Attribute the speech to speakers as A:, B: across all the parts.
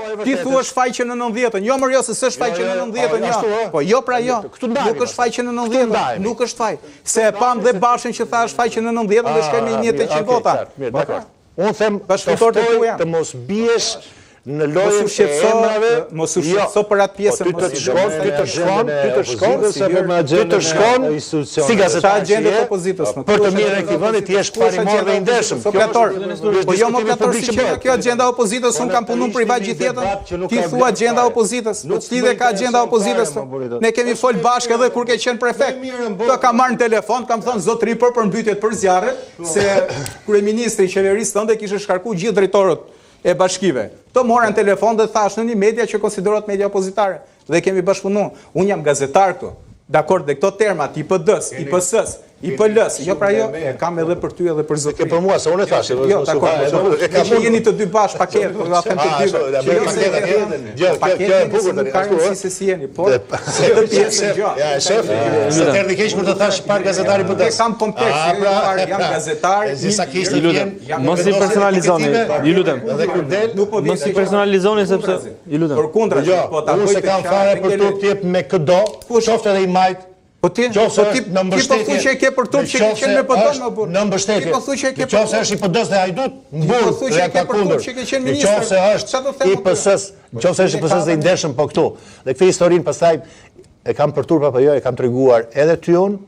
A: parë ti thua shfaqje në 90-ën. Jo më jo se s'është shfaqje në 90-ën, jo. Po jo pra jo. Nuk është shfaqje në 90-ën, nuk është faj. Se e pam dhe Bashën që tha shfaqje në 90-ën dhe shkojmë me 100 vota.
B: Unë them të mos biesh në lojën e emrave,
A: mos u shqetëso për atë pjesën.
B: Ty të shkon si gazetar
A: agenda të opozitës.
B: Për të mirën e këtij vendi ti je parimor dhe i ndershëm.
A: Po jo më plator si që kjo agenda opozitës, unë kam punuar privat gjithë jetën. Ti thua agenda opozitës, po lidhe ka agenda opozitës. Ne kemi fol bashkë edhe kur ke qenë prefekt. Të kam marrë në telefon, kam thënë zotëri për përmbytjet për zjarret, se kryeministri i qeverisë tënde kishte shkarkuar gjithë drejtorët e bashkive. Të morën telefon dhe thash në një media që konsiderohet media opozitare. Dhe kemi bashkëpunuar. Unë jam gazetar këtu. Dakor, dhe këto termat, IPD-s, IPS-s, IPL-s, jo pra jo, e kam edhe për ty edhe për zotëri.
B: Ke për mua, se unë e thashe.
A: Jo, dakor, që jeni të dy bashkë paketë, do them të dy. Kjo e bukur tani, ashtu ë. Si si jeni, po. Këtë pjesë gjë.
B: Ja, shef, se erdhi keq për të thashë par gazetari për
A: të. Kam kontekst, jam gazetar,
B: ju
C: lutem. Mos i personalizoni, ju lutem.
B: Edhe kur del,
C: mos i personalizoni sepse ju lutem.
A: Përkundra, po ta
B: unë se kam fare për tu të jep me këdo, qoftë edhe i majt.
A: Po ti po thuaj që e ke për turp që ke qenë me PD më burr.
B: Në mbështetje.
A: Ti po thuaj që e ke
B: Qofse është i PD-s dhe Hajdut, burr.
A: Po thuaj që e ke për turp që ke qenë ministër.
B: Qofse është i PS-s, qofse është i PS-s dhe i ndershëm po këtu. Dhe këtë historinë pastaj e kam për turp apo jo, e kam treguar edhe ty unë,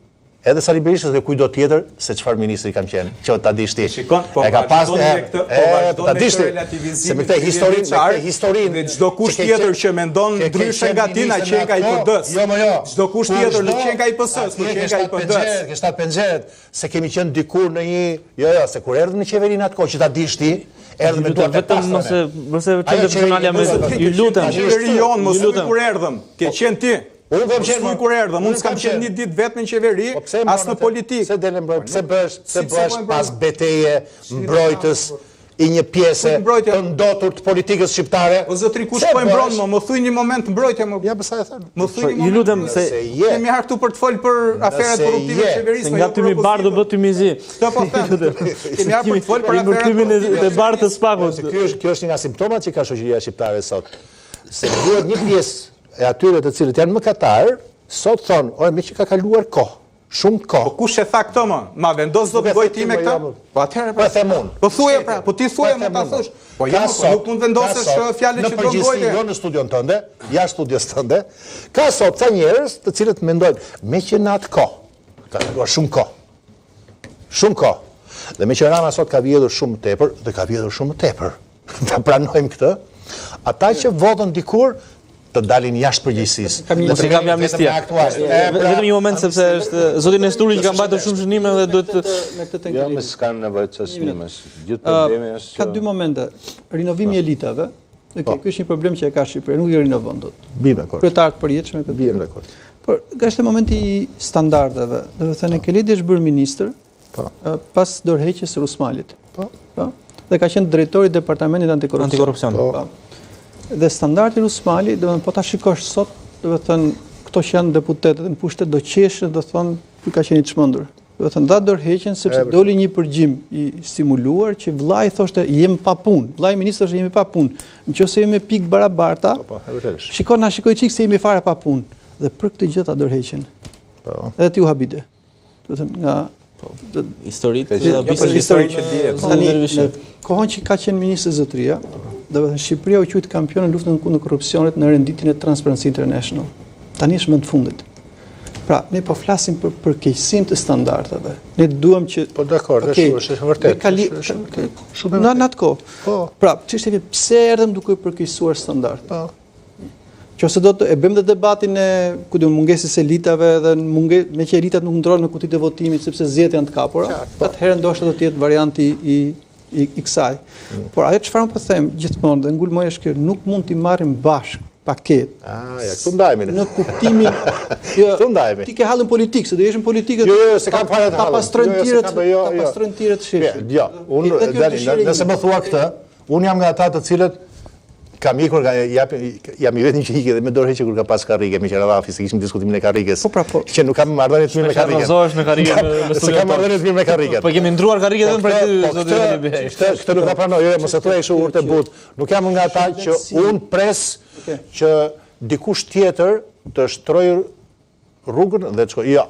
B: edhe Sali Berishës dhe kujdo tjetër se çfarë ministri kam qenë. Që ta dish ti. E ka pas ta dish ti. Se me këtë historinë,
A: çdo kush tjetër që mendon ndryshe nga ti na qen ka i PD-s.
B: Jo, jo.
A: Çdo kush tjetër nuk qen ka i PS-s, por qen ka i PD-s.
B: Ke shtat penxheret se kemi qenë dikur në një, jo, se kur erdhën në qeverinë atë kohë që ta dish ti, erdhën me duart
C: vetëm mos e çelë personalja me ju lutem.
A: Qeveri jon, mos u kur erdhëm. Ke qenë ti.
B: Unë kam qenë
A: kur erdhëm, unë s'kam qenë një ditë vetëm në qeveri, as në politikë.
B: Pse delën mbrojtje? Pse bësh pas betejë mbrojtës i një pjese të ndotur të politikës shqiptare?
A: O zotri, kush po e mbron më thuj një moment mbrojtje më.
B: Ja pse e them.
A: Më thuj një moment.
C: Ju lutem se
A: kemi ardhur këtu për të fol për aferet korruptive të qeverisë.
C: Nga Tymi Bardh bë Tymizi.
A: Këtë po them. Kemi ardhur për të fol për
C: aferet e Bardh të Spakut.
B: Kjo është një nga simptomat që ka shoqëria shqiptare sot. Se duhet një pjesë e atyre të cilët janë mëkatar, sot thonë, ore, me që ka kaluar kohë, shumë kohë.
A: Po kush e tha këto më? Ma vendos do të bëj ti me këtë? Po atëherë
B: pra. Po them unë.
A: Po thuaj pra, po ti thuaj më ta thosh. Po ja, nuk mund vendosesh fjalën që do bëjë.
B: Jo në studion tënde, jashtë studios tënde, ka sot ca njerëz të cilët mendojnë, me që në atë kohë, ka kaluar shumë kohë. Shumë kohë. Dhe me që Rama sot ka vjedhur shumë tepër, dhe ka vjedhur shumë tepër. Ta pranojmë këtë. Ata që votën dikur të dalin jashtë përgjegjësisë.
C: Mos i kam amnistia. Vetëm një moment sepse është zoti Nesturi që ka mbajtur shumë shënime dhe duhet
D: me këtë tenkim. Jo, më s'kan nevojë të çështjesh. Gjithë problemi është
E: ka dy momente. Rinovimi i elitave, dhe ky është një problem që e ka Shqipëria, nuk i rinovon dot.
B: Bie dakord.
E: Kryetar të përjetshëm këtë.
B: Bie dakord.
E: Por ka është momenti i standardeve. Do të thënë Kelidi është bërë ministër pas dorëheqjes së Rusmalit. Po. Dhe ka qenë drejtori i departamentit antikorrupsion. Dhe standardi Rusmali, do të thënë po ta shikosh sot, do të thënë këto që janë deputetët në pushtet do qeshin, do të thonë ky ka qenë i çmendur. Do të thënë dha dorëheqjen sepse doli një përgjim i stimuluar që vllai thoshte jem pa punë. Vllai ministri thoshte jemi pa punë. Nëse jemi me pikë barabarta, shikoj çik se jemi fare pa punë. Dhe për këtë gjë ta dorëheqin. Po. Edhe ti u habite. Do të thënë nga
C: historitë,
A: histori që dihet.
E: Në kohën që ka qenë ministri Zotria, do të thënë Shqipëria u quajt kampion në luftën kundër korrupsionit në renditjen e Transparency International. Tani është më të fundit. Pra, ne po flasim për keqësinë të standardeve. Ne duam që
B: po dakord, është vërtet.
E: Shumë në atë kohë. Po. Pra, çështja është pse erdhëm duke përkeqësuar standard. Po. Qose do të e bëjmë debatin e mungesës së elitave dhe me që elitat nuk ndrohen në kutitë e votimit sepse zgjedhjet janë të kapura, atëherë ndoshta do të jetë varianti i kësaj. Por ajo çfarë po them gjithmonë dhe ngulmoj është që nuk mund t'i marrim bashkë paketë.
B: Ja, këtu ndajemi.
E: Në kuptimin
B: këtu ndajemi.
E: Ti ke hallën politikë, se do jeshim politikët.
B: Jo, se kam fare të hallën.
E: Ta pastrojnë tirët shit.
B: Jo, unë nëse më thua këtë, unë jam nga ata të cilët Kam ikur, jam i vetëm që ike dhe me dorë heqe kur ka pas karrige, me qëra Rafi, se kishim diskutimin e karriges. Që nuk kam marrëdhënie të mirë me karrigen.
C: Razohesh me karrigen me
B: Se kam marrëdhënie të mirë me karrigen.
C: Po kemi ndruar karrigen edhe për ty, zoti Behi.
B: Këtë nuk ta pranoj, mos e thuaj kështu urtë but. Nuk jam nga ata që un pres që dikush tjetër të shtrojë rrugën dhe të shkojë.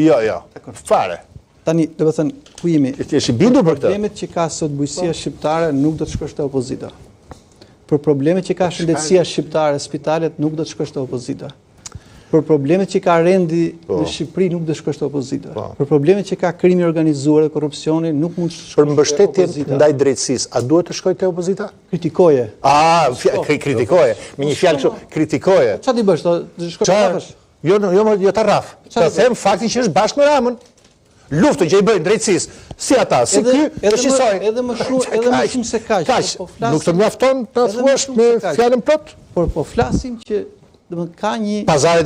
B: Jo. Fare.
E: Tani, do të thënë, ku jemi?
B: Është i bindur për këtë.
E: Problemet që ka sot bujësia shqiptare nuk do të shkosh te opozita. Për problemet që ka shëndetësia shqiptare, spitalet nuk do të shkosh te opozita. Për problemet që ka rendi në Shqipëri nuk do të shkosh te opozita. Për problemet që ka krimi organizuar dhe korrupsioni nuk mund të shkosh.
B: Për mbështetjen ndaj drejtësisë, a duhet të shkojë te opozita?
E: Kritikoje.
B: Kritikoje. Me një fjalë kështu, kritikoje.
E: Çfarë ti bësh? Të shkosh të rrafësh?
B: Jo ta rraf. Të them faktin që është bashkë me Ramën. Luftën që i bëjnë drejtësisë, si ata, si ky, të shqisojnë.
E: Edhe më shumë se kaq.
B: Nuk të mjafton të thuash me fjalën plot?
E: Por po flasim që domethënë ka një
B: pazaret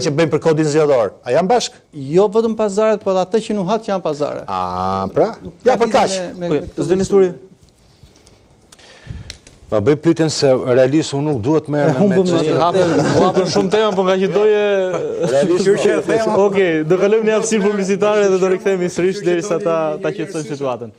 B: që bëjnë për kodin zgjedhor. A janë bashk?
E: Jo vetëm pazaret, por ato që nuhat që janë pazare.
B: Pra? Ja për kaq.
C: S'do histori.
D: Ma bëj pyetjen se realisht unë nuk duhet merrem me
C: hapën shumë tema, por nga që doje realisht Okej, do kalojmë në hapësirë publicitare dhe do rikthehemi sërish derisa ta qetësojmë situatën.